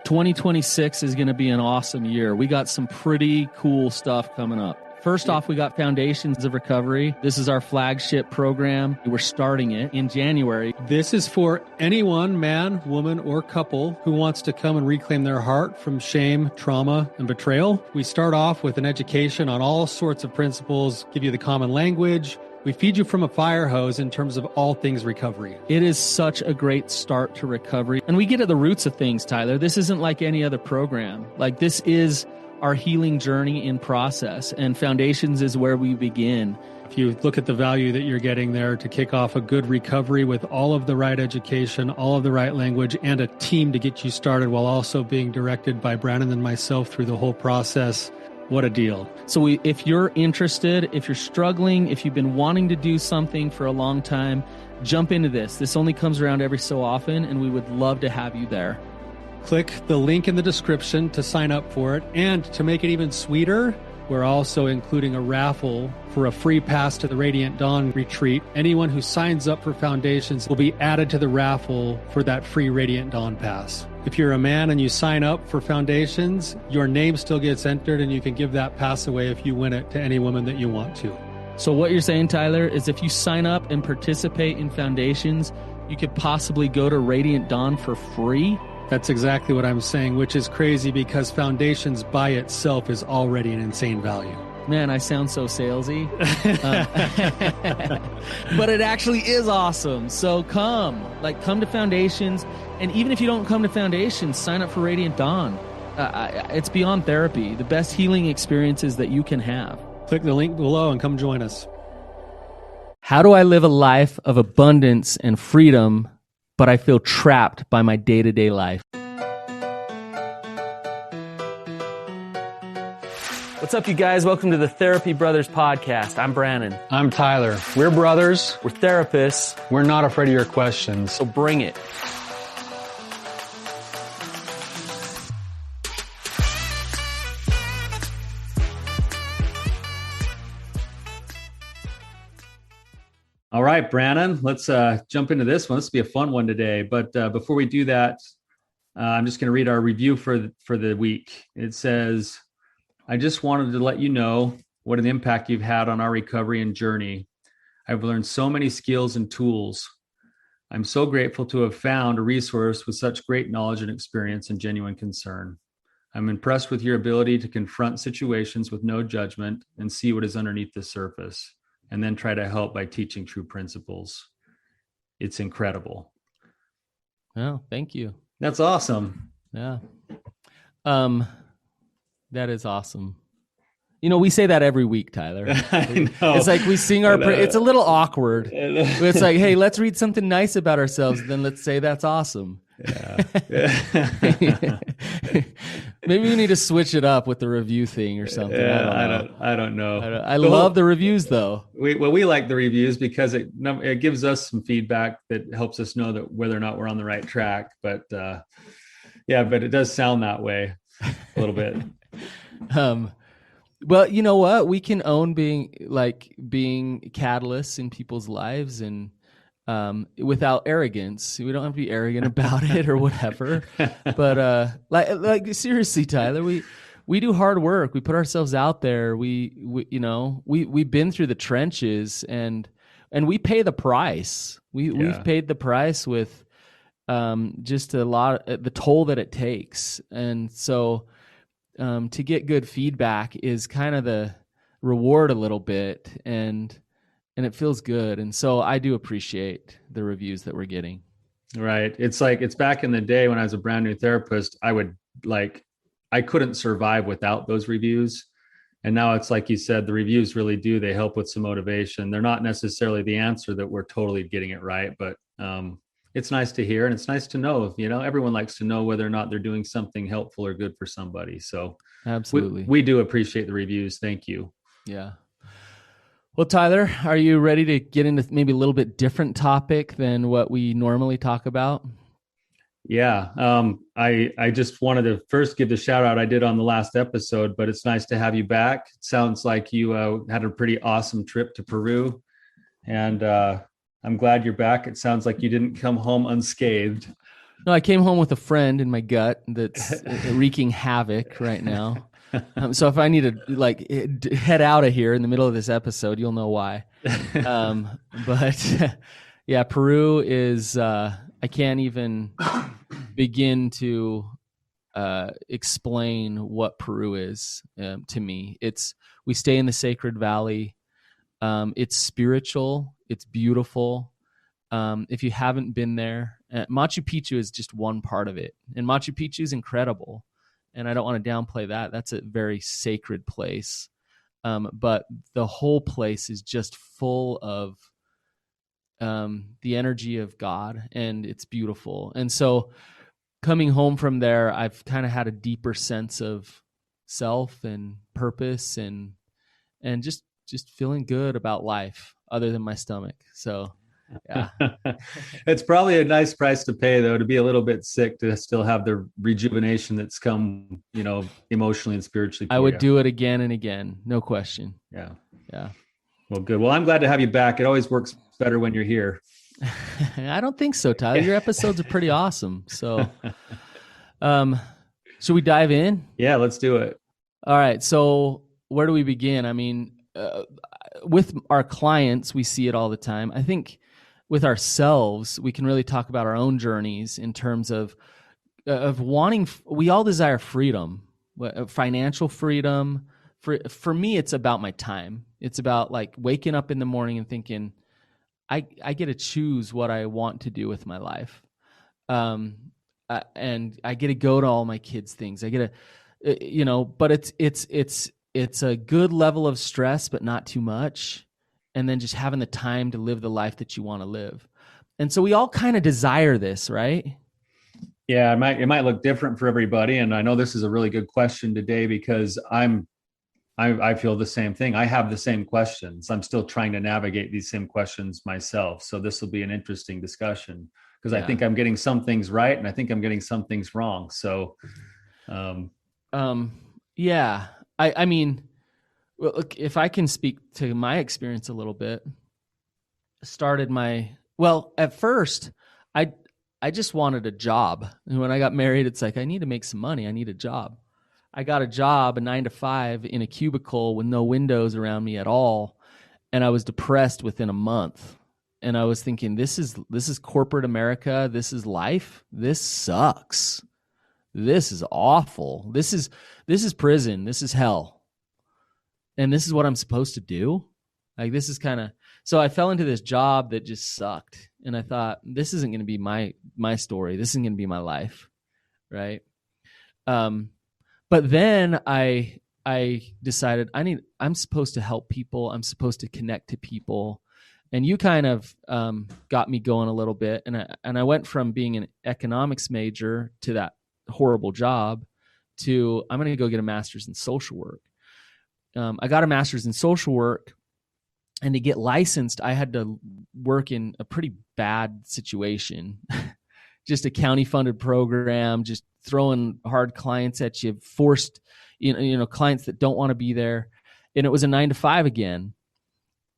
2026 is going to be an awesome year. We got some pretty cool stuff coming up. First off, we got Foundations of Recovery. This is our flagship program. We're starting it in January. This is for anyone, man, woman, or couple who wants to come and reclaim their heart from shame, trauma, and betrayal. We start off with an education on all sorts of principles, give you the common language. We feed you from a fire hose in terms of all things recovery. It is such a great start to recovery. And we get at the roots of things, Tyler. This isn't like any other program. Like, this is our healing journey in process, and Foundations is where we begin. If you look at the value that you're getting there to kick off a good recovery with all of the right education, all of the right language, and a team to get you started while also being directed by Brannon and myself through the whole process, what a deal. So if you're interested, if you're struggling, if you've been wanting to do something for a long time, jump into this. This only comes around every so often, and we would love to have you there. Click the link in the description to sign up for it. And to make it even sweeter, we're also including a raffle for a free pass to the Radiant Dawn retreat. Anyone who signs up for Foundations will be added to the raffle for that free Radiant Dawn pass. If you're a man and you sign up for Foundations, your name still gets entered, and you can give that pass away if you win it to any woman that you want to. So what you're saying, Tyler, is if you sign up and participate in Foundations, you could possibly go to Radiant Dawn for free? That's exactly what I'm saying, which is crazy because Foundations by itself is already an insane value. Man, I sound so salesy. But it actually is awesome. So come to Foundations. And even if you don't come to Foundations, sign up for Radiant Dawn. It's beyond therapy. The best healing experiences that you can have. Click the link below and come join us. How do I live a life of abundance and freedom, but I feel trapped by my day-to-day life? What's up, you guys? Welcome to the Therapy Brothers podcast. I'm Brannon. I'm Tyler. We're brothers. We're therapists. We're not afraid of your questions. So bring it. All right, Brannon, let's jump into this one. This will be a fun one today. But before we do that, I'm just going to read our review for the week. It says, I just wanted to let you know what an impact you've had on our recovery and journey. I've learned so many skills and tools. I'm so grateful to have found a resource with such great knowledge and experience and genuine concern. I'm impressed with your ability to confront situations with no judgment and see what is underneath the surface, and then try to help by teaching true principles. It's incredible. Oh, thank you. That's awesome. Yeah. That is awesome. You know, we say that every week, Tyler. I know. It's like we sing it's a little awkward. It's like, hey, let's read something nice about ourselves, then let's say that's awesome. Yeah. Maybe we need to switch it up with the review thing or something. I don't know. I love the reviews, though. We like the reviews because it gives us some feedback that helps us know that whether or not we're on the right track. But but it does sound that way a little bit. Well, you know what? We can own being catalysts in people's lives, and without arrogance. We don't have to be arrogant about it or whatever. But like seriously, Tyler, we do hard work. We put ourselves out there. We've been through the trenches, and we pay the price. We've paid the price with just a lot the toll that it takes. And so to get good feedback is kind of the reward a little bit, and it feels good. And so I do appreciate the reviews that we're getting. Right. It's like, it's back in the day when I was a brand new therapist, I couldn't survive without those reviews. And now it's like you said, the reviews really they help with some motivation. They're not necessarily the answer that we're totally getting it right, but it's nice to hear, and it's nice to know, everyone likes to know whether or not they're doing something helpful or good for somebody. So absolutely. We do appreciate the reviews. Thank you. Yeah. Well, Tyler, are you ready to get into maybe a little bit different topic than what we normally talk about? Yeah. I just wanted to first give the shout out I did on the last episode, but it's nice to have you back. It sounds like you had a pretty awesome trip to Peru, and I'm glad you're back. It sounds like you didn't come home unscathed. No, I came home with a friend in my gut that's wreaking havoc right now. So if I need to head out of here in the middle of this episode, you'll know why. But yeah, Peru is, I can't even begin to explain what Peru is to me. We stay in the Sacred Valley. It's spiritual. It's beautiful. If you haven't been there, Machu Picchu is just one part of it. And Machu Picchu is incredible. And I don't want to downplay that. That's a very sacred place. But the whole place is just full of the energy of God, and it's beautiful. And so coming home from there, I've kind of had a deeper sense of self and purpose and just feeling good about life other than my stomach. So yeah. It's probably a nice price to pay, though, to be a little bit sick, to still have the rejuvenation that's come, emotionally and spiritually. I would do it again and again. No question. Yeah. Yeah. Well, good. Well, I'm glad to have you back. It always works better when you're here. I don't think so, Tyler. Your episodes are pretty awesome. So, should we dive in? Yeah, let's do it. All right. So where do we begin? I mean, with our clients, we see it all the time. I think with ourselves, we can really talk about our own journeys in terms of wanting, we all desire freedom, financial freedom. For me, it's about my time. It's about like waking up in the morning and thinking, I get to choose what I want to do with my life. And I get to go to all my kids' things. I get to, but it's a good level of stress, but not too much. And then just having the time to live the life that you want to live. And so we all kind of desire this, right? Yeah, it might look different for everybody. And I know this is a really good question today because I feel the same thing. I have the same questions. I'm still trying to navigate these same questions myself. So this will be an interesting discussion because I think I'm getting some things right and I think I'm getting some things wrong. So, yeah, I mean, look, if I can speak to my experience a little bit, at first I just wanted a job. And when I got married, it's like, I need to make some money. I need a job. I got a job, a 9-to-5 in a cubicle with no windows around me at all. And I was depressed within a month. And I was thinking, this is corporate America. This is life. This sucks. This is awful. This is prison. This is hell. And this is what I'm supposed to do. Like, this is so I fell into this job that just sucked. And I thought, this isn't going to be my story. This isn't going to be my life. Right. But then I decided I'm supposed to help people. I'm supposed to connect to people. And you kind of got me going a little bit. And I went from being an economics major to that horrible job to I'm going to go get a master's in social work. I got a master's in social work. And to get licensed, I had to work in a pretty bad situation. Just a county-funded program, just throwing hard clients at you, forced, clients that don't want to be there. And it was a 9-to-5 again.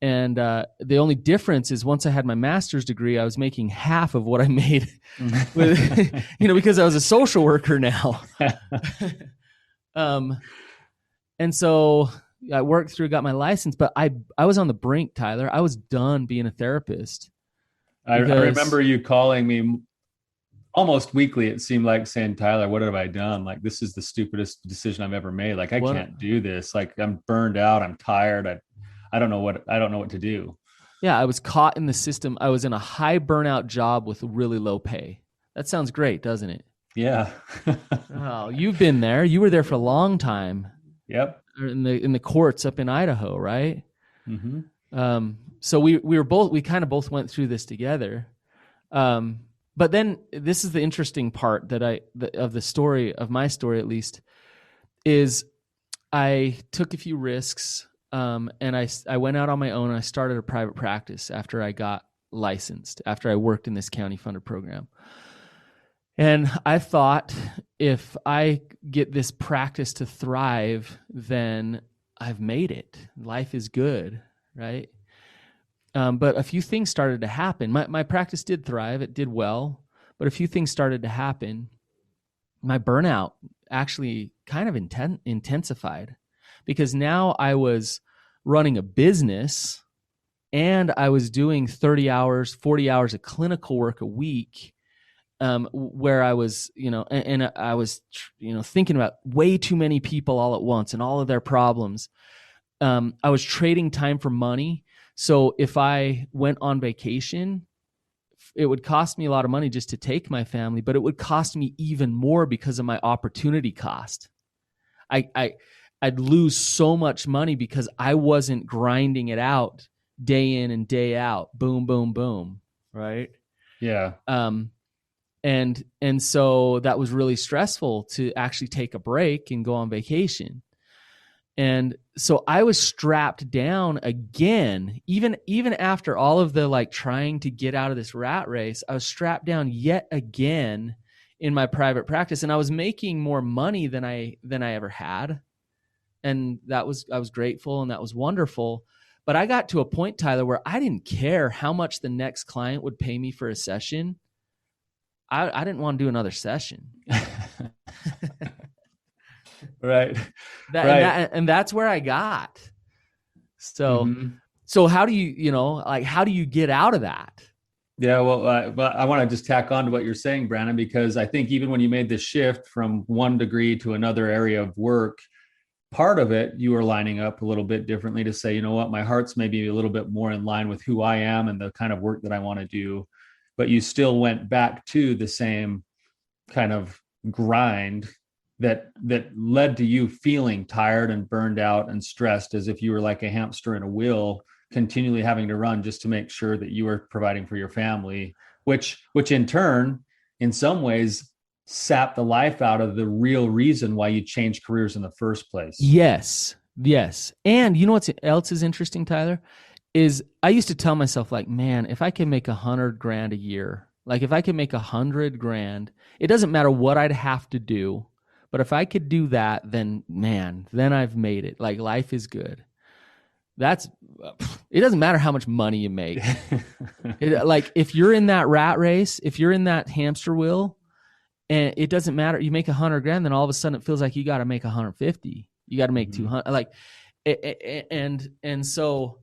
And the only difference is once I had my master's degree, I was making half of what I made, because I was a social worker now. And so I worked through, got my license, but I was on the brink, Tyler. I was done being a therapist. I remember you calling me almost weekly. It seemed like saying, Tyler, what have I done? Like, this is the stupidest decision I've ever made. Like, I can't do this. Like, I'm burned out. I'm tired. I don't know what to do. Yeah. I was caught in the system. I was in a high burnout job with really low pay. That sounds great, doesn't it? Yeah. Oh, you've been there. You were there for a long time. Yep. In the courts up in Idaho, right? Mm-hmm. So we kind of both went through this together. But then this is the interesting part of the story, of my story at least, is I took a few risks, and I went out on my own and I started a private practice after I got licensed, after I worked in this county funded program. And I thought, if I get this practice to thrive, then I've made it. Life is good, right? But a few things started to happen. My practice did thrive. It did well. but a few things started to happen. My burnout actually kind of intensified, because now I was running a business and I was doing 30 hours, 40 hours of clinical work a week, where I was, and I was, thinking about way too many people all at once and all of their problems. I was trading time for money. So if I went on vacation, it would cost me a lot of money just to take my family, but it would cost me even more because of my opportunity cost. I'd lose so much money because I wasn't grinding it out day in and day out. Boom, boom, boom. Right. Yeah. And so that was really stressful to actually take a break and go on vacation. And so I was strapped down again, even after all of the like trying to get out of this rat race, I was strapped down yet again in my private practice, and I was making more money than I ever had. And I was grateful, and that was wonderful. But I got to a point, Tyler, where I didn't care how much the next client would pay me for a session. I didn't want to do another session. Right. And that's where I got. So, so how do how do you get out of that? Yeah, well, but I want to just tack on to what you're saying, Brannon, because I think even when you made the shift from one degree to another area of work, part of it, you were lining up a little bit differently to say, you know what, my heart's maybe a little bit more in line with who I am and the kind of work that I want to do. But you still went back to the same kind of grind that led to you feeling tired and burned out and stressed, as if you were like a hamster in a wheel, continually having to run just to make sure that you were providing for your family, which in turn, in some ways, sapped the life out of the real reason why you changed careers in the first place. Yes. And you know what else is interesting, Tyler, is I used to tell myself, like, man, if I can make $100,000 a year, like if I could make $100,000, it doesn't matter what I'd have to do. But if I could do that, then man, then I've made it. Like, life is good. It doesn't matter how much money you make. Like, if you're in that rat race, if you're in that hamster wheel, and it doesn't matter, you make $100,000, then all of a sudden it feels like you got to make 150. You got to make 200. Like, and so,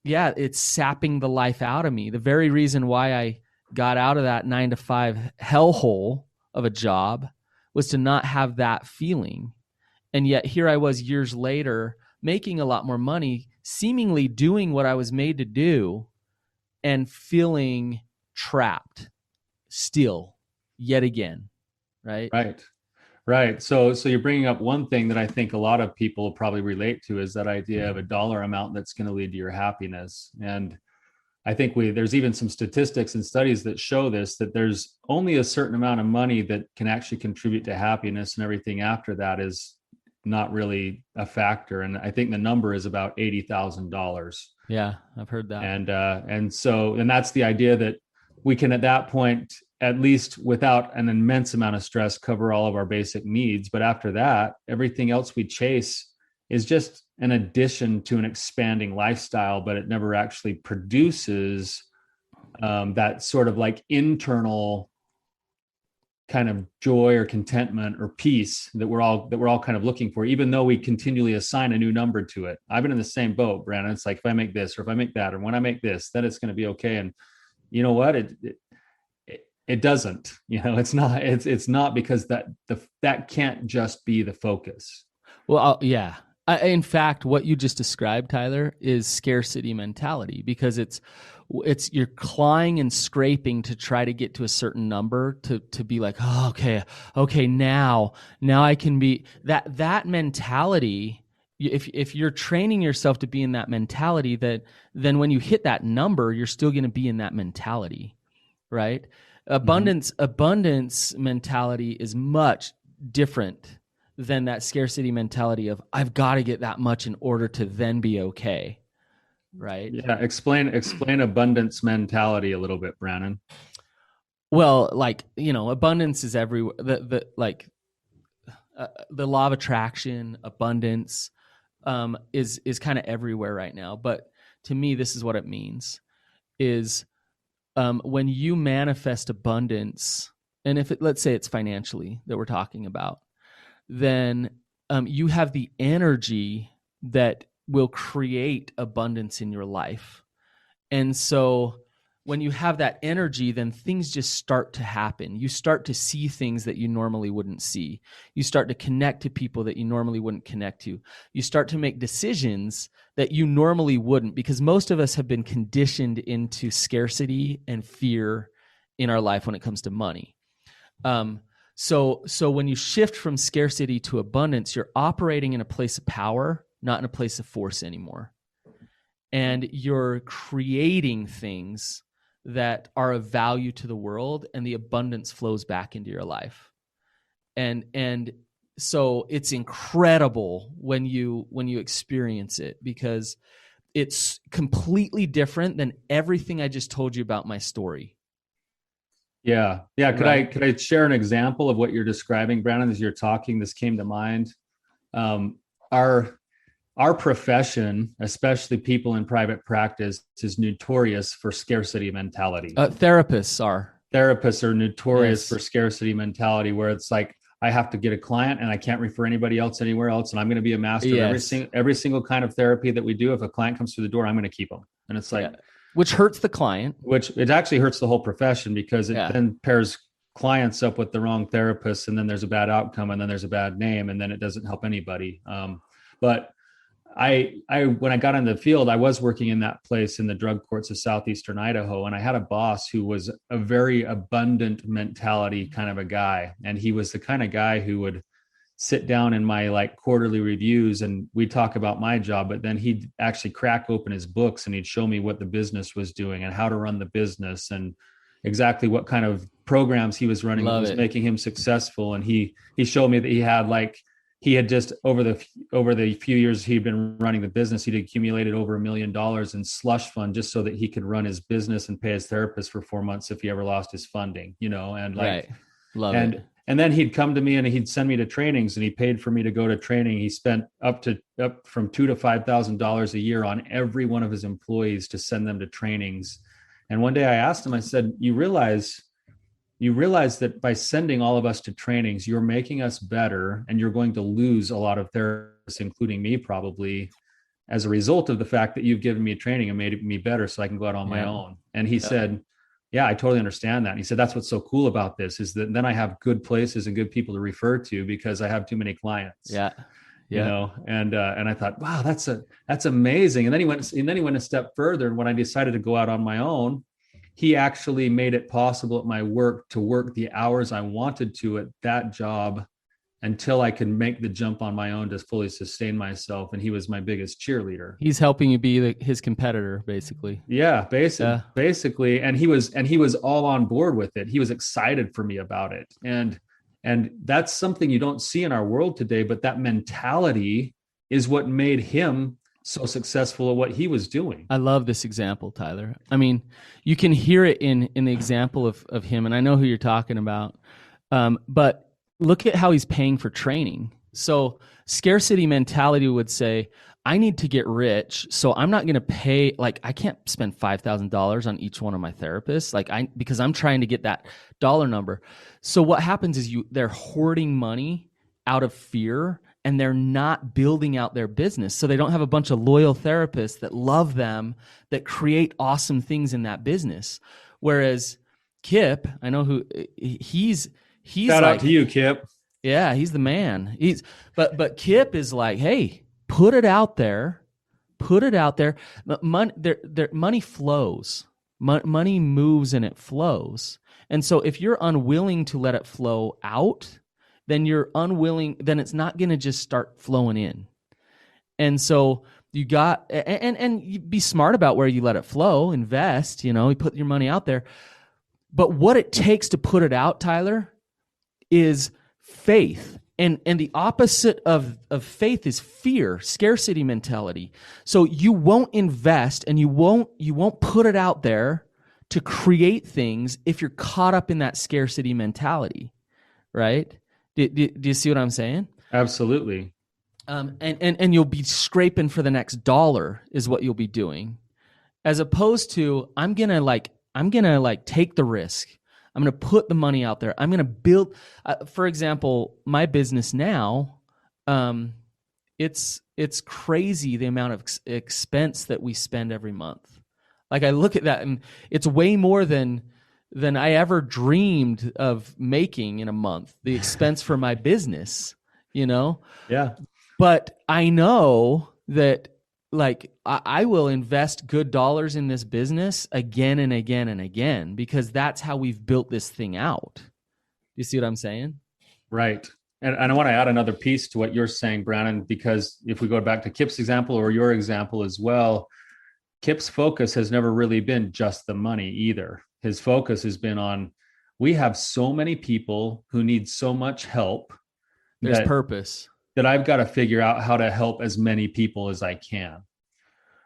yeah, it's sapping the life out of me. The very reason why I got out of that 9-to-5 hellhole of a job was to not have that feeling. And yet here I was years later, making a lot more money, seemingly doing what I was made to do, and feeling trapped still yet again. Right. So you're bringing up one thing that I think a lot of people probably relate to, is that idea of a dollar amount that's going to lead to your happiness. And I think there's even some statistics and studies that show this, that there's only a certain amount of money that can actually contribute to happiness, and everything after that is not really a factor. And I think the number is about $80,000. Yeah, I've heard that. And that's the idea that we can, at that point, at least without an immense amount of stress, cover all of our basic needs. But after that, everything else we chase is just an addition to an expanding lifestyle, but it never actually produces that sort of like internal kind of joy or contentment or peace that we're all kind of looking for, even though we continually assign a new number to it. I've been in the same boat, Brannon. It's like, if I make this, or if I make that, or when I make this, then it's going to be okay. And you know what? It doesn't. It's not, because that can't just be the focus. Well, yeah. In fact, what you just described, Tyler, is scarcity mentality, because it's you're clawing and scraping to try to get to a certain number to be like, oh, okay, now I can be that mentality. If you're training yourself to be in that mentality, then when you hit that number, you're still going to be in that mentality, right? Abundance mentality is much different than that scarcity mentality of, I've got to get that much in order to then be okay. Right. Yeah. Explain abundance mentality a little bit, Brannon. Well, abundance is everywhere. The law of attraction, abundance, is kind of everywhere right now. But to me, this is what it means: is when you manifest abundance, and if let's say it's financially that we're talking about, then you have the energy that will create abundance in your life. And so when you have that energy, then things just start to happen. You start to see things that you normally wouldn't see. You start to connect to people that you normally wouldn't connect to. You start to make decisions that you normally wouldn't, because most of us have been conditioned into scarcity and fear in our life when it comes to money. So when you shift from scarcity to abundance, you're operating in a place of power, not in a place of force anymore. And you're creating things that are of value to the world, and the abundance flows back into your life. And so it's incredible when you experience it, because it's completely different than everything I just told you about my story. Yeah. Could I share an example of what you're describing, Brannon? As you're talking, this came to mind. Our profession, especially people in private practice, is notorious for scarcity mentality. Therapists are notorious for scarcity mentality, where it's like, I have to get a client and I can't refer anybody else anywhere else. And I'm going to be a master of every single kind of therapy that we do. If a client comes through the door, I'm going to keep them. And it's like, which hurts the client, which it actually hurts the whole profession, because it then pairs clients up with the wrong therapists. And then there's a bad outcome, and then there's a bad name, and then it doesn't help anybody. But I when I got in the field, I was working in that place in the drug courts of southeastern Idaho, and I had a boss who was a very abundant mentality kind of a guy, and he was the kind of guy who would sit down in my like quarterly reviews, and we'd talk about my job, but then he'd actually crack open his books and he'd show me what the business was doing and how to run the business and exactly what kind of programs he was running that was making him successful. And he showed me that he had just over the few years he'd been running the business, he'd accumulated over $1 million in slush fund just so that he could run his business and pay his therapist for 4 months if he ever lost his funding, and like, and then he'd come to me and he'd send me to trainings, and he paid for me to go to training. He spent up from $2,000 to $5,000 a year on every one of his employees to send them to trainings. And one day I asked him, I said, you realize that by sending all of us to trainings, you're making us better, and you're going to lose a lot of therapists, including me probably, as a result of the fact that you've given me training and made me better so I can go out on my own. And he said, yeah, I totally understand that. And he said, that's what's so cool about this, is that then I have good places and good people to refer to because I have too many clients. And I thought, wow, that's amazing. And then he went a step further. And when I decided to go out on my own, he actually made it possible at my work to work the hours I wanted to at that job until I could make the jump on my own to fully sustain myself. And he was my biggest cheerleader. He's helping you be his competitor, basically. Yeah, basically. And he was all on board with it. He was excited for me about it. And that's something you don't see in our world today, but that mentality is what made him so successful at what he was doing. I love this example, Tyler. I mean, you can hear it in the example of him, and I know who you're talking about. But look at how he's paying for training. So scarcity mentality would say, I need to get rich, so I'm not going to pay, like, I can't spend $5,000 on each one of my therapists, because I'm trying to get that dollar number. So what happens is they're hoarding money out of fear, and they're not building out their business. So they don't have a bunch of loyal therapists that love them, that create awesome things in that business. Whereas Kip, I know who he's shout out to you, Kip. Yeah, he's the man. But Kip is like, hey, put it out there. Money flows. Money moves and it flows. And so if you're unwilling to let it flow out, then then it's not going to just start flowing in. And so you got, and you be smart about where you let it flow, invest, you put your money out there. But what it takes to put it out, Tyler, is faith. And the opposite of faith is fear, scarcity mentality. So you won't invest and you won't put it out there to create things if you're caught up in that scarcity mentality, right? Do you see what I'm saying? Absolutely. And you'll be scraping for the next dollar is what you'll be doing, as opposed to I'm gonna take the risk. I'm going to put the money out there. I'm going to build, for example, my business now, it's crazy the amount of expense that we spend every month. Like I look at that and it's way more than I ever dreamed of making in a month, the expense for my business, Yeah. But I know that like I will invest good dollars in this business again and again and again, because that's how we've built this thing out. You see what I'm saying? Right. And I want to add another piece to what you're saying, Brannon, because if we go back to Kip's example or your example as well, Kip's focus has never really been just the money either. His focus has been on, we have so many people who need so much help. There's purpose. That I've got to figure out how to help as many people as I can.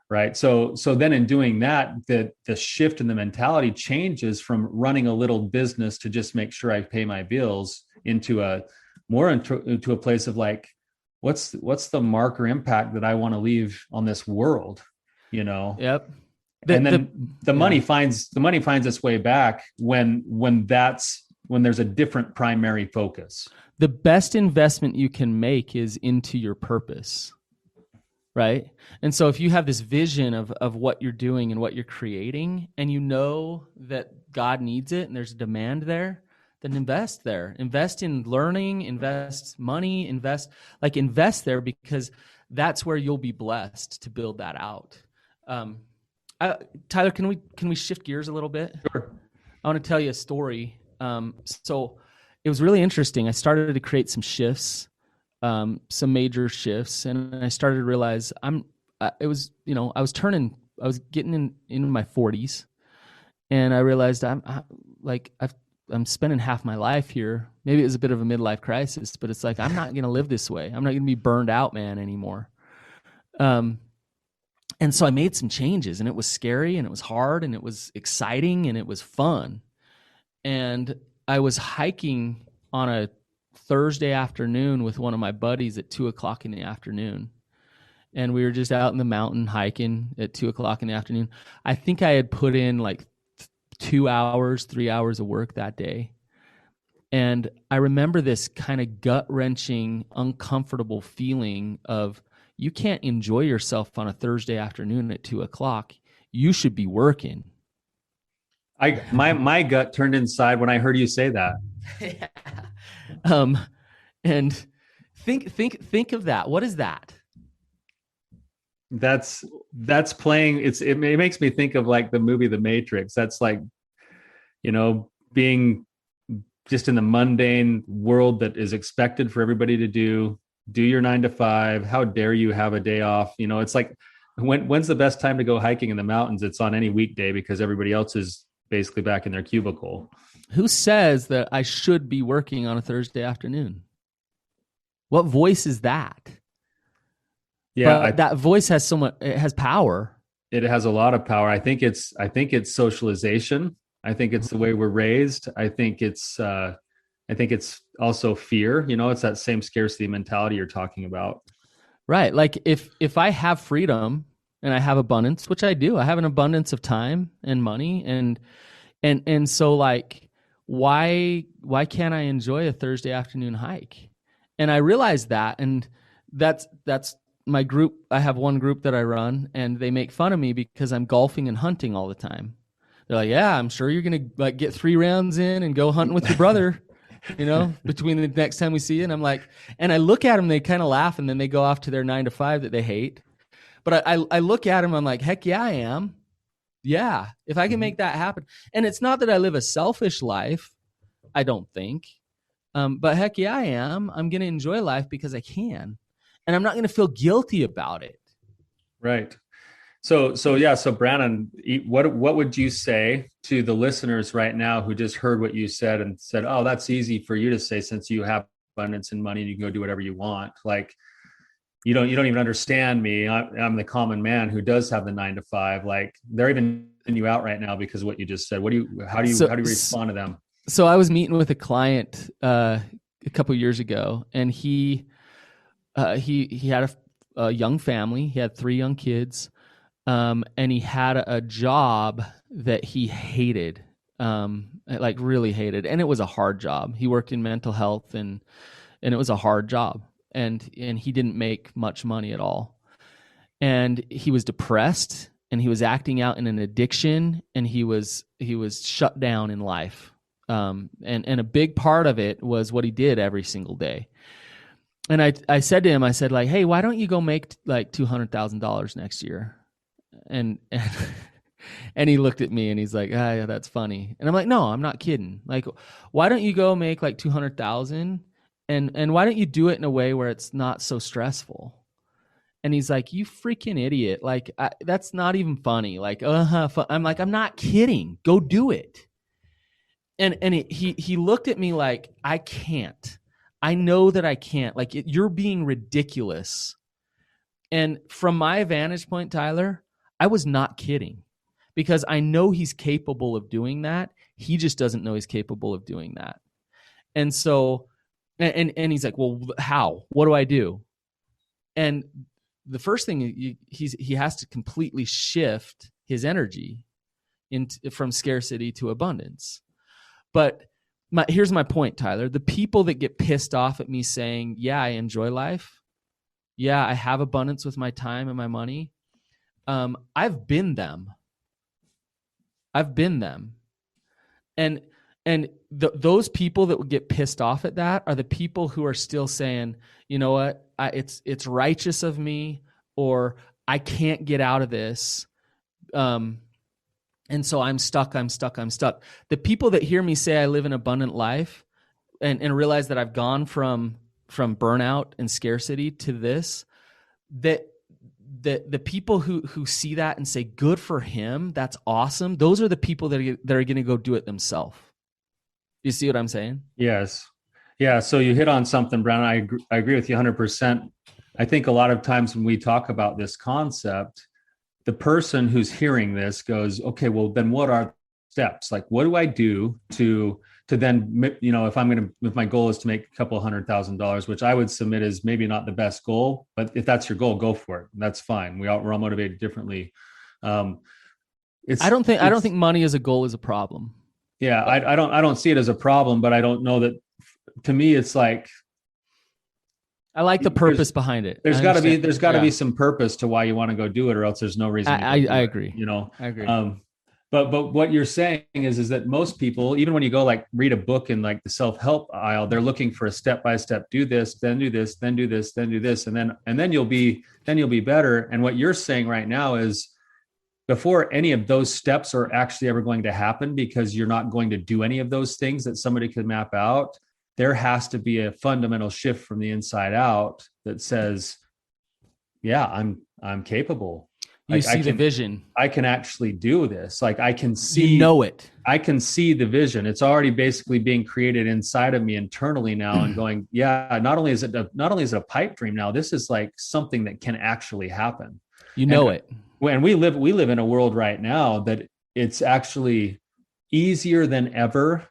Right. So then in doing that, the shift in the mentality changes from running a little business to just make sure I pay my bills into a place of like, what's the mark or impact that I want to leave on this world, Yep. And then the money finds its way back when there's a different primary focus. The best investment you can make is into your purpose, right? And so if you have this vision of what you're doing and what you're creating, and you know that God needs it and there's a demand there, then invest there. Invest in learning, invest money, invest there, because that's where you'll be blessed to build that out. Tyler, can we shift gears a little bit? Sure. I want to tell you a story. So it was really interesting. I started to create some shifts, some major shifts, and I started to realize I was getting in my 40s, and I realized I'm spending half my life here. Maybe it was a bit of a midlife crisis, but it's like, I'm not going to live this way. I'm not going to be burned out, man, anymore. And so I made some changes, and it was scary, and it was hard, and it was exciting, and it was fun. And I was hiking on a Thursday afternoon with one of my buddies at 2:00 in the afternoon. And we were just out in the mountain hiking at 2:00 in the afternoon. I think I had put in like 3 hours of work that day. And I remember this kind of gut-wrenching, uncomfortable feeling of, you can't enjoy yourself on a Thursday afternoon at 2:00. You should be working. My gut turned inside when I heard you say that. Yeah. And think of that. What is that? That's playing. It makes me think of like the movie The Matrix. That's like, being just in the mundane world that is expected for everybody to do your 9 to 5. How dare you have a day off? It's like, when's the best time to go hiking in the mountains? It's on any weekday, because everybody else is basically back in their cubicle. Who says that I should be working on a Thursday afternoon? What voice is that? Yeah, that voice has it has power. It has a lot of power. I think it's socialization. I think it's the way we're raised. I think it's also fear. It's that same scarcity mentality you're talking about. Right. Like if I have freedom and I have abundance, which I do, I have an abundance of time and money, and so like, why can't I enjoy a Thursday afternoon hike? And I realized that, and that's my group. I have one group that I run, and they make fun of me because I'm golfing and hunting all the time. They're like, yeah, I'm sure you're going to like get 3 rounds in and go hunting with your brother, between the next time we see you. And I'm like, and I look at them, they kind of laugh, and then they go off to their 9 to 5 that they hate. But I look at them, I'm like, heck yeah, I am. Yeah, if I can make that happen. And it's not that I live a selfish life, I don't think. But heck yeah, I am. I'm going to enjoy life because I can. And I'm not going to feel guilty about it. Right. So Brannon, what would you say to the listeners right now who just heard what you said and said, oh, that's easy for you to say since you have abundance and money and you can go do whatever you want. Like, you don't even understand me. I'm the common man who does have the 9 to 5. Like, they're even you out right now because of what you just said. How do you respond to them? So I was meeting with a client a couple of years ago, and he had a young family. He had 3 young kids, and he had a job that he hated. like really hated, and it was a hard job. He worked in mental health, and it was a hard job, and he didn't make much money at all, and he was depressed, and he was acting out in an addiction, and he was shut down in life, and a big part of it was what he did every single day. And I said to him, I said, like, hey, why don't you go make like $200,000 next year? And and he looked at me and he's like, ah, yeah, that's funny. And I'm like, no, I'm not kidding. Like, why don't you go make like 200,000, and why don't you do it in a way where it's not so stressful? And he's like, you freaking idiot. Like, that's not even funny. Like, I'm like, I'm not kidding. Go do it. And he looked at me like, I can't. I know that I can't. Like, you're being ridiculous. And from my vantage point, Tyler, I was not kidding, because I know he's capable of doing that. He just doesn't know he's capable of doing that. And so, and he's like, well, how? What do I do? And the first thing, he has to completely shift his energy from scarcity to abundance. But here's my point, Tyler. The people that get pissed off at me saying, yeah, I enjoy life. Yeah, I have abundance with my time and my money. I've been them. And those people that would get pissed off at that are the people who are still saying, you know what, it's righteous of me, or I can't get out of this. And so I'm stuck. The people that hear me say I live an abundant life and realize that I've gone from burnout and scarcity to this, that the people who see that and say, good for him, that's awesome, those are the people that are going to go do it themselves. You see what I'm saying? Yes. Yeah. So you hit on something, Brannon. I agree with you 100%. I think a lot of times when we talk about this concept, the person who's hearing this goes, okay, well, then what are steps? Like, what do I do to then, you know, if my goal is to make a couple $100,000, which I would submit is maybe not the best goal, but if that's your goal, go for it. That's fine. We're all motivated differently. I don't think money as a goal is a problem. Yeah. I don't see it as a problem, but I don't know that. To me, it's like, I like the purpose behind it. There's got to be some purpose to why you want to go do it, or else there's no reason. I agree. You know, I agree. But what you're saying is that most people, even when you go like read a book in like the self-help aisle, they're looking for a step-by-step, do this, then do this, then do this, then do this, and then you'll be better. And what you're saying right now is, before any of those steps are actually ever going to happen, because you're not going to do any of those things that somebody could map out, there has to be a fundamental shift from the inside out that says, yeah, I'm capable. You see the vision. I can actually do this. Like, I can see, you know it. I can see the vision. It's already basically being created inside of me internally now, and going, yeah, not only is it a pipe dream now, this is like something that can actually happen. You know it. When we live in a world right now that it's actually easier than ever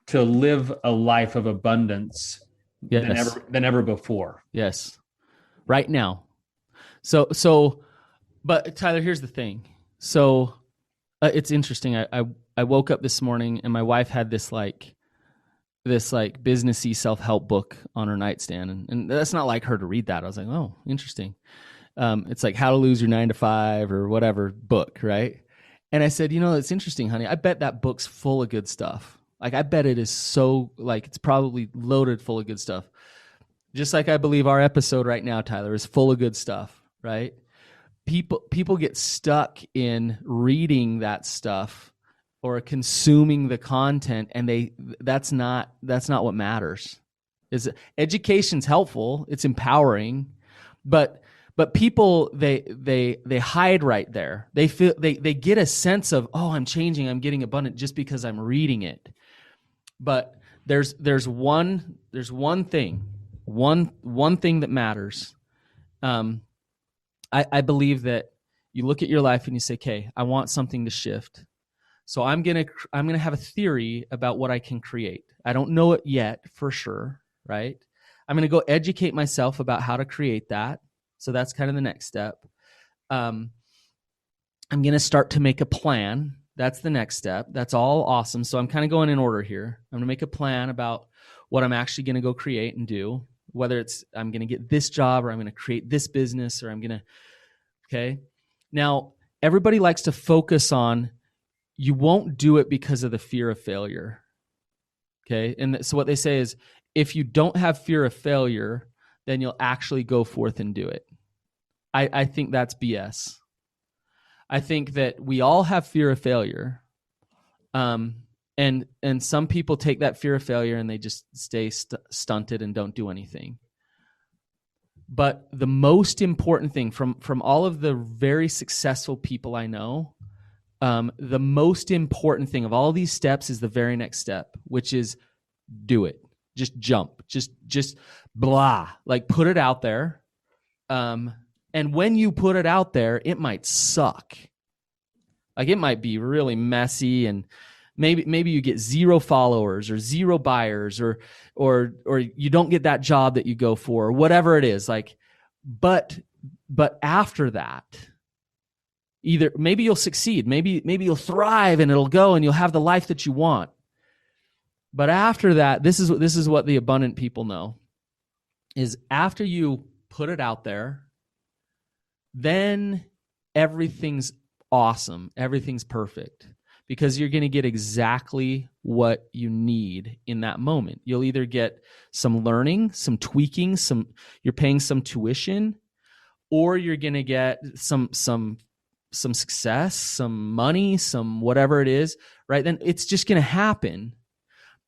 to live a life of abundance than ever before. Yes. Right now. So, but Tyler, here's the thing. So it's interesting. I woke up this morning and my wife had this businessy self-help book on her nightstand. And that's not like her to read that. I was like, oh, interesting. It's like How to Lose Your 9 to 5 or whatever book. Right. And I said, it's interesting, honey. I bet that book's full of good stuff. Like, I bet it is it's probably loaded full of good stuff. Just like I believe our episode right now, Tyler, is full of good stuff, right? People get stuck in reading that stuff or consuming the content, and that's not what matters. Education's helpful, it's empowering, but people they hide right there. They feel they get a sense of, oh, I'm changing, I'm getting abundant just because I'm reading it. But there's one thing that matters. I believe that you look at your life and you say, okay, I want something to shift. So I'm gonna have a theory about what I can create. I don't know it yet for sure, right? I'm gonna go educate myself about how to create that. So that's kind of the next step. I'm gonna start to make a plan. That's the next step. That's all awesome. So I'm kind of going in order here. I'm going to make a plan about what I'm actually going to go create and do, whether it's I'm going to get this job or I'm going to create this business or I'm going to, okay. Now, everybody likes to focus on you won't do it because of the fear of failure. Okay. And so what they say is if you don't have fear of failure, then you'll actually go forth and do it. I think that's BS. I think that we all have fear of failure. And some people take that fear of failure and they just stay stunted and don't do anything. But the most important thing from all of the very successful people I know, the most important thing of all these steps is the very next step, which is do it. Just jump. Just blah. Like put it out there. And when you put it out there, it might suck. Like it might be really messy and maybe you get 0 followers or 0 buyers or you don't get that job that you go for, or whatever it is. Like, but after that, either maybe you'll succeed, maybe you'll thrive and it'll go and you'll have the life that you want. But after that, this is what the abundant people know, is after you put it out there, then everything's awesome. Everything's perfect because you're going to get exactly what you need in that moment. You'll either get some learning, some tweaking, you're paying some tuition, or you're going to get some success, some money, some whatever it is, right? Then it's just going to happen.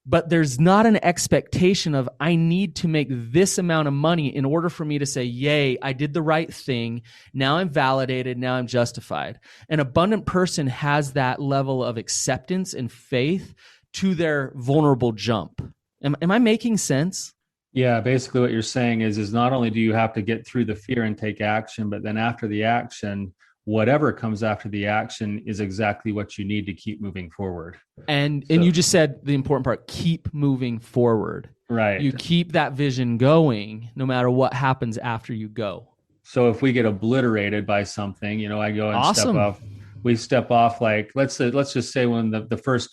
But there's not an expectation of I need to make this amount of money in order for me to say, yay, I did the right thing. Now I'm validated. Now I'm justified. An abundant person has that level of acceptance and faith to their vulnerable jump. Am I making sense? Yeah, basically what you're saying is not only do you have to get through the fear and take action, but then after the action, whatever comes after the action is exactly what you need to keep moving forward. And you just said the important part, keep moving forward. Right. You keep that vision going no matter what happens after you go. So if we get obliterated by something, I go and awesome. step off. We step off, like let's just say when the first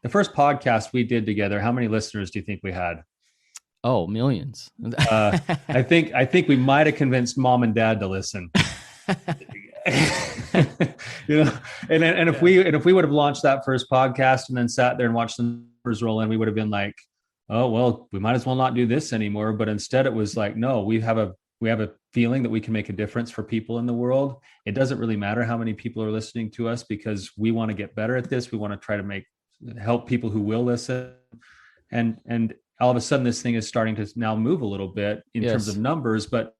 podcast we did together, how many listeners do you think we had? Oh, millions. I think we might have convinced mom and dad to listen. And if we would have launched that first podcast and then sat there and watched the numbers roll in, we would have been like, oh well, we might as well not do this anymore. But instead it was like, no, we have a feeling that we can make a difference for people in the world. It doesn't really matter how many people are listening to us, because we want to get better at this. We want to try to help people who will listen. And all of a sudden this thing is starting to now move a little bit in terms of numbers, but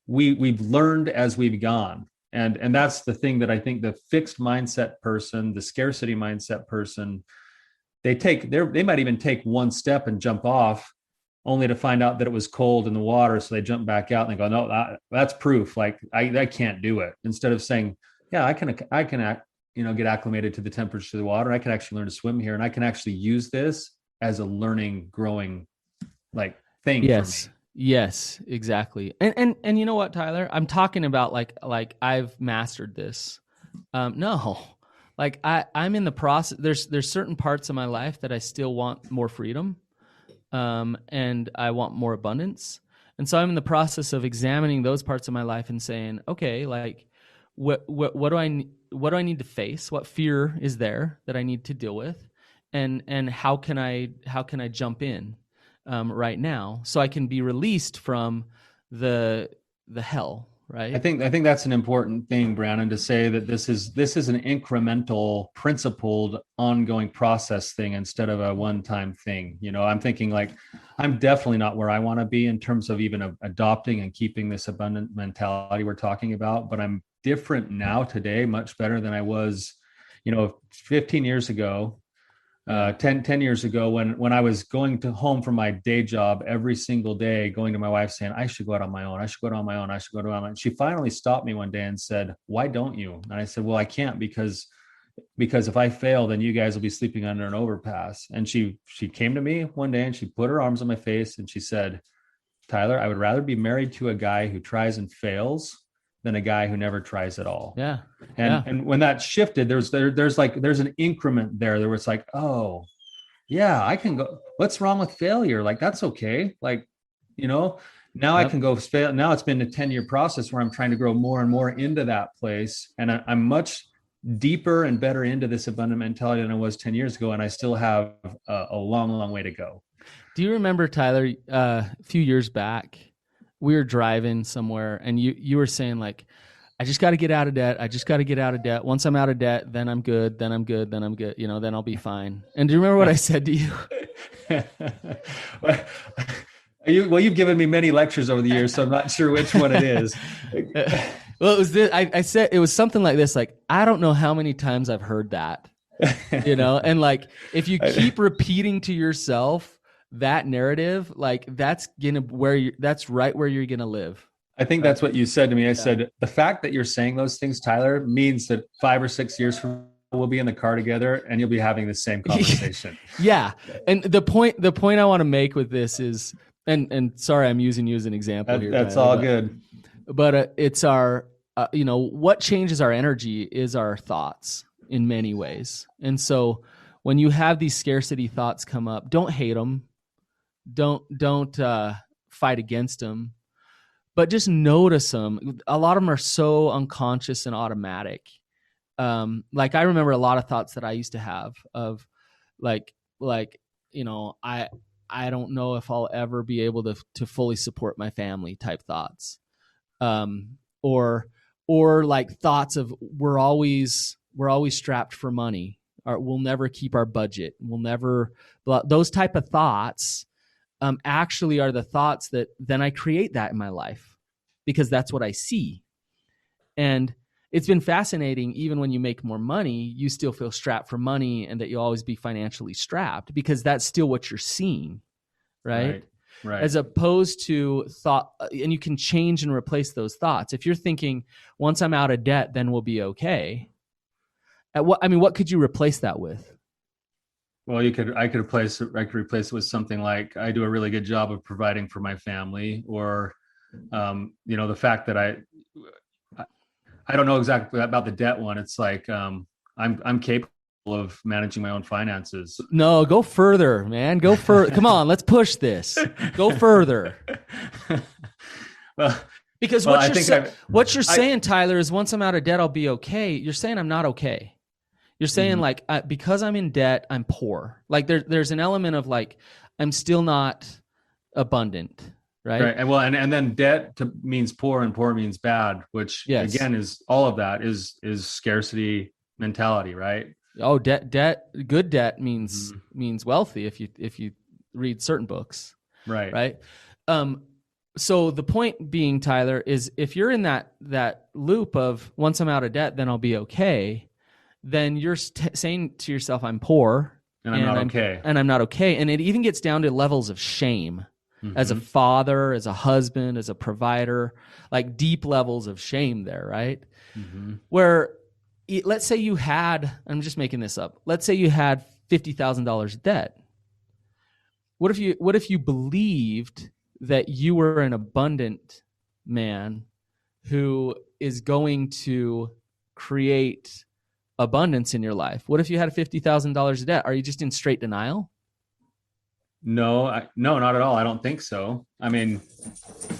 we've learned as we've gone. And that's the thing that I think the fixed mindset person, the scarcity mindset person, they might even take one step and jump off only to find out that it was cold in the water. So they jump back out and they go, no, that's proof. Like I can't do it. Instead of saying, yeah, I can get acclimated to the temperature of the water. I can actually learn to swim here, and I can actually use this as a learning, growing thing for me. Yes, exactly. And you know what, Tyler? I'm talking about like I've mastered this. No, like I'm in the process. There's certain parts of my life that I still want more freedom, and I want more abundance. And so I'm in the process of examining those parts of my life and saying, okay, like what do I need to face? What fear is there that I need to deal with? And how can I jump in right now so I can be released from the hell, right? I think that's an important thing, Brannon, to say that this is an incremental, principled, ongoing process thing instead of a one-time thing. I'm thinking like I'm definitely not where I want to be in terms of even adopting and keeping this abundant mentality we're talking about, but I'm different now today, much better than I was, 15 years ago. 10 years ago when I was going home from my day job every single day, going to my wife saying, I should go out on my own. I should go out on my own. I should go out on my own. She finally stopped me one day and said, why don't you? And I said, well, I can't because if I fail, then you guys will be sleeping under an overpass. And she came to me one day and she put her arms on my face and she said, Tyler, I would rather be married to a guy who tries and fails than a guy who never tries at all. Yeah. And when that shifted, there's an increment there where it's like, oh yeah, I can go. What's wrong with failure? Like, that's okay. Like, now I can go fail. Now it's been a 10-year process where I'm trying to grow more and more into that place. And I'm much deeper and better into this abundant mentality than I was 10 years ago. And I still have a long, long way to go. Do you remember, Tyler, a few years back, we were driving somewhere and you were saying like, I just got to get out of debt. I just got to get out of debt. Once I'm out of debt, then I'm good. Then I'm good. Then I'm good. Then I'll be fine. And do you remember what I said to you? You've given me many lectures over the years, so I'm not sure which one it is. Well, it was this. I said it was something like this. Like, I don't know how many times I've heard that, and like, if you keep repeating to yourself that narrative, like that's right where you're going to live. I think that's what you said to me. I said, the fact that you're saying those things, Tyler, means that 5 or 6 years from now, we'll be in the car together and you'll be having the same conversation. Yeah. And the point I want to make with this is, and sorry, I'm using you as an example here. That's Tyler, all good. But it's our, what changes our energy is our thoughts in many ways. And so when you have these scarcity thoughts come up, don't hate them. Don't fight against them. But just notice them. A lot of them are so unconscious and automatic. Like I remember a lot of thoughts that I used to have of like, I don't know if I'll ever be able to fully support my family type thoughts. Or like thoughts of we're always strapped for money, or we'll never keep our budget. Those type of thoughts actually are the thoughts that then I create that in my life because that's what I see. And it's been fascinating. Even when you make more money, you still feel strapped for money and that you'll always be financially strapped because that's still what you're seeing. Right. As opposed to thought, and you can change and replace those thoughts. If you're thinking once I'm out of debt, then we'll be okay. What could you replace that with? Well, I could replace it with something like I do a really good job of providing for my family, or, the fact that I don't know exactly about the debt one. It's like, I'm capable of managing my own finances. No, go further, man. Go further. Come on, let's push this. Go further. Because what you're saying, Tyler, is once I'm out of debt, I'll be okay. You're saying I'm not okay. You're saying like because I'm in debt, I'm poor. Like there's an element of like I'm still not abundant, right? Right. And then debt means poor, and poor means bad, which again is all of that is scarcity mentality, right? Oh, good debt means wealthy if you read certain books, right? So the point being, Tyler, is if you're in that loop of once I'm out of debt, then I'll be okay. Then you're saying to yourself, I'm poor and I'm not okay. And I'm not okay. And it even gets down to levels of shame as a father, as a husband, as a provider, like deep levels of shame there, right? Where let's say you had, I'm just making this up. Let's say you had $50,000 debt. What if you believed that you were an abundant man who is going to create abundance in your life? What if you had $50,000 of debt? Are you just in straight denial? No, not at all. I don't think so. I've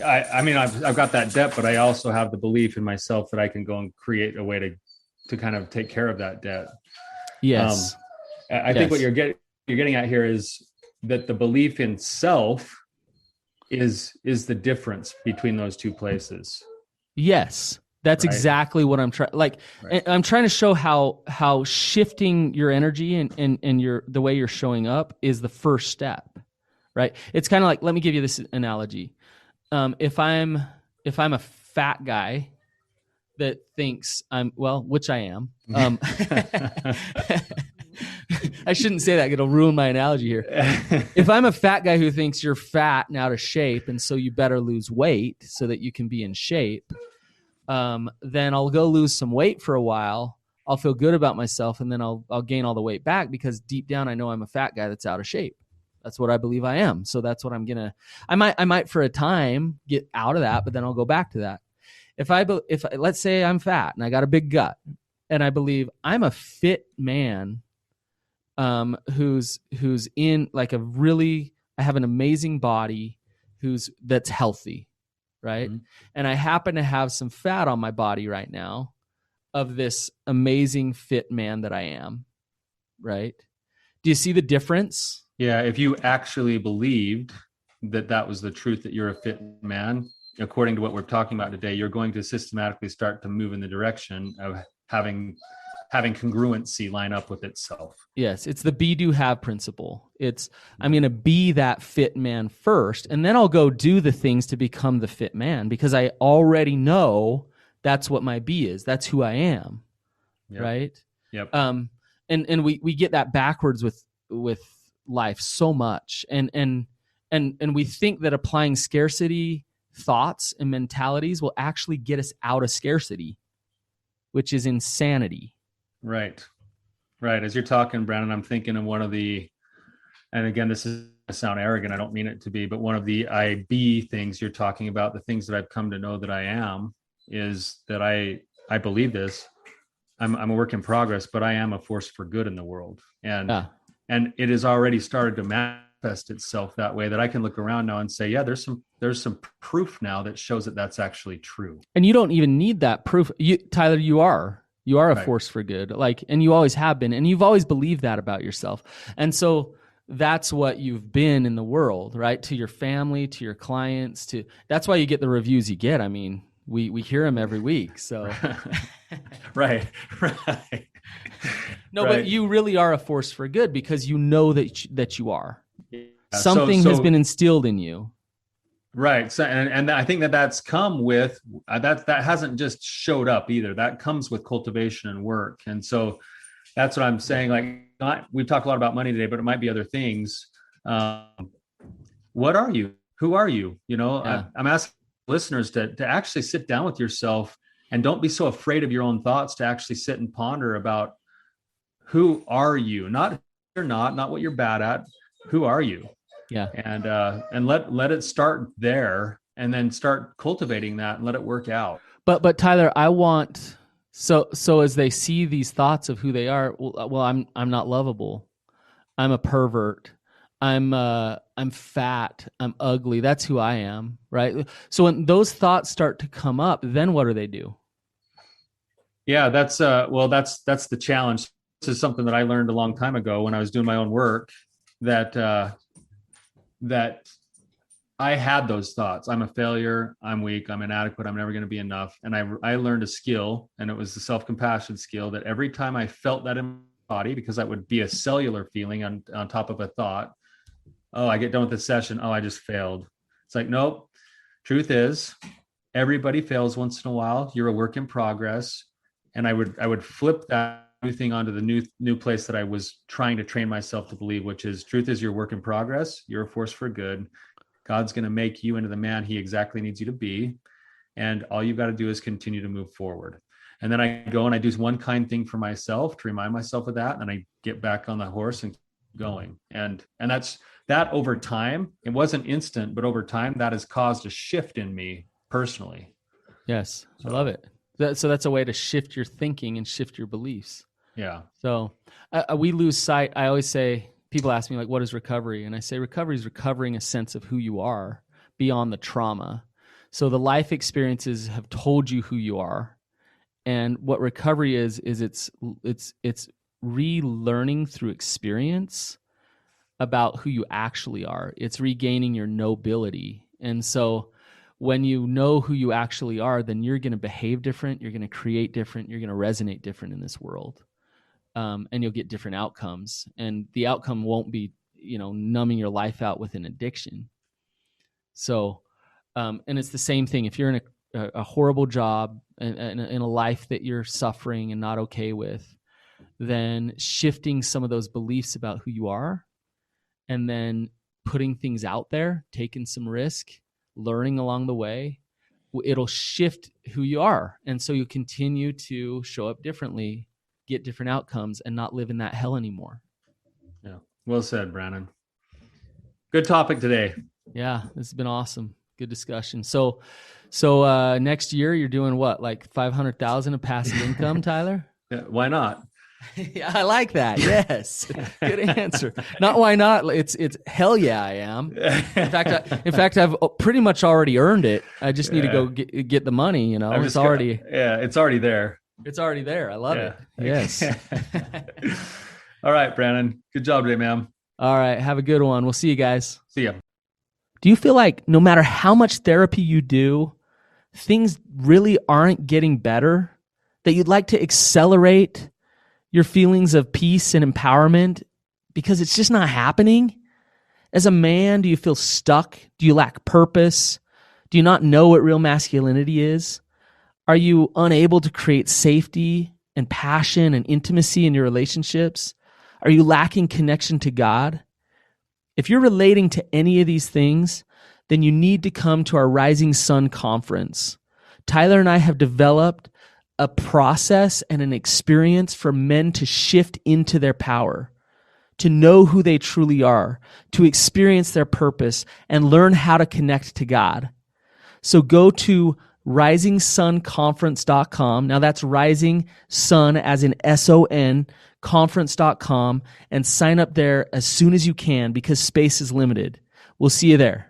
got that debt, but I also have the belief in myself that I can go and create a way to kind of take care of that debt. Yes. I think what you're getting at here is that the belief in self is the difference between those two places. Yes. That's exactly what I'm trying. I'm trying to show how shifting your energy and the way you're showing up is the first step, right? It's kind of like, let me give you this analogy. If I'm a fat guy that thinks which I am. I shouldn't say that. It'll ruin my analogy here. If I'm a fat guy who thinks you're fat and out of shape, and so you better lose weight so that you can be in shape, then I'll go lose some weight for a while. I'll feel good about myself, and then I'll gain all the weight back because deep down I know I'm a fat guy that's out of shape. That's what I believe I am. So that's what I might for a time get out of that, but then I'll go back to that. if let's say I'm fat and I got a big gut, and I believe I'm a fit man, who's in like I have an amazing body, that's healthy, right? Mhm. And I happen to have some fat on my body right now of this amazing fit man that I am, right? Do you see the difference? Yeah, if you actually believed that that was the truth, that you're a fit man, according to what we're talking about today, you're going to systematically start to move in the direction of having congruency line up with itself. Yes, it's the be do have principle. I'm going to be that fit man first, and then I'll go do the things to become the fit man, because I already know that's what my be is. That's who I am. Yep. Right? Yep. And we get that backwards with life so much. And we think that applying scarcity thoughts and mentalities will actually get us out of scarcity, which is insanity. Right. Right. As you're talking, Brannon, I'm thinking of one of the, and again, this is going to sound arrogant, I don't mean it to be, but one of the I be things you're talking about, the things that I've come to know that I am, is that I believe this. I'm a work in progress, but I am a force for good in the world. And it has already started to manifest itself that way, that I can look around now and say, yeah, there's some proof now that shows that that's actually true. And you don't even need that proof. Tyler, you are a right. force for good, and you always have been, and you've always believed that about yourself. And so that's what you've been in the world, right? To your family, to your clients, that's why you get the reviews you get. I mean, we hear them every week. So right. No, right. But you really are a force for good, because you know that you are. Yeah. Something has been instilled in you. Right. So, and I think that's come with that hasn't just showed up either. That comes with cultivation and work. And so that's what I'm saying. Like, we've talked a lot about money today, but it might be other things. What are you? Who are you? Yeah. I'm asking listeners to actually sit down with yourself, and don't be so afraid of your own thoughts, to actually sit and ponder about who are you, not who you're not what you're bad at. Who are you? Yeah. And let it start there, and then start cultivating that and let it work out. But Tyler, I want, so as they see these thoughts of who they are, well, I'm not lovable. I'm a pervert. I'm fat. I'm ugly. That's who I am, right? So when those thoughts start to come up, then what do they do? Yeah, that's the challenge. This is something that I learned a long time ago when I was doing my own work, that I had those thoughts. I'm a failure. I'm weak. I'm inadequate. I'm never going to be enough. And I learned a skill, and it was the self-compassion skill, that every time I felt that in my body, because that would be a cellular feeling on top of a thought. Oh, I get done with this session. Oh, I just failed. It's like, nope. Truth is, everybody fails once in a while. You're a work in progress. And I would flip that new thing onto the new place that I was trying to train myself to believe, which is, truth is, you're a work in progress. You're a force for good. God's going to make you into the man he exactly needs you to be. And all you've got to do is continue to move forward. And then I go and I do one kind thing for myself to remind myself of that. And I get back on the horse and keep going. And that's that over time. It wasn't instant, but over time that has caused a shift in me personally. Yes. I love it. So that's a way to shift your thinking and shift your beliefs. Yeah. So we lose sight. I always say, people ask me, like, what is recovery? And I say, recovery is recovering a sense of who you are beyond the trauma. So the life experiences have told you who you are. And what recovery is it's relearning through experience about who you actually are. It's regaining your nobility. And so when you know who you actually are, then you're going to behave different. You're going to create different. You're going to resonate different in this world. And you'll get different outcomes. And the outcome won't be, numbing your life out with an addiction. So, and it's the same thing. If you're in a horrible job and in a life that you're suffering and not okay with, then shifting some of those beliefs about who you are, and then putting things out there, taking some risk, learning along the way, it'll shift who you are. And so you continue to show up differently, get different outcomes, and not live in that hell anymore. Yeah. Well said, Brannon. Good topic today. Yeah, this has been awesome. Good discussion. So next year you're doing what, like 500,000 of passive income, Tyler? Yeah, why not? Yeah, I like that. Yes, good answer. Not why not. It's hell yeah, I am. In fact, I've pretty much already earned it. I just need to go get the money. It's already there. It's already there. I love it. Yes. All right, Brannon. Good job today, man. All right. Have a good one. We'll see you guys. See ya. Do you feel like no matter how much therapy you do, things really aren't getting better? That you'd like to accelerate your feelings of peace and empowerment because it's just not happening? As a man, do you feel stuck? Do you lack purpose? Do you not know what real masculinity is? Are you unable to create safety and passion and intimacy in your relationships? Are you lacking connection to God? If you're relating to any of these things, then you need to come to our Rising Sun conference. Tyler and I have developed a process and an experience for men to shift into their power, to know who they truly are, to experience their purpose, and learn how to connect to God. So go to risingsunconference.com. Now that's Rising Sun as in SON, conference.com, and sign up there as soon as you can because space is limited. We'll see you there.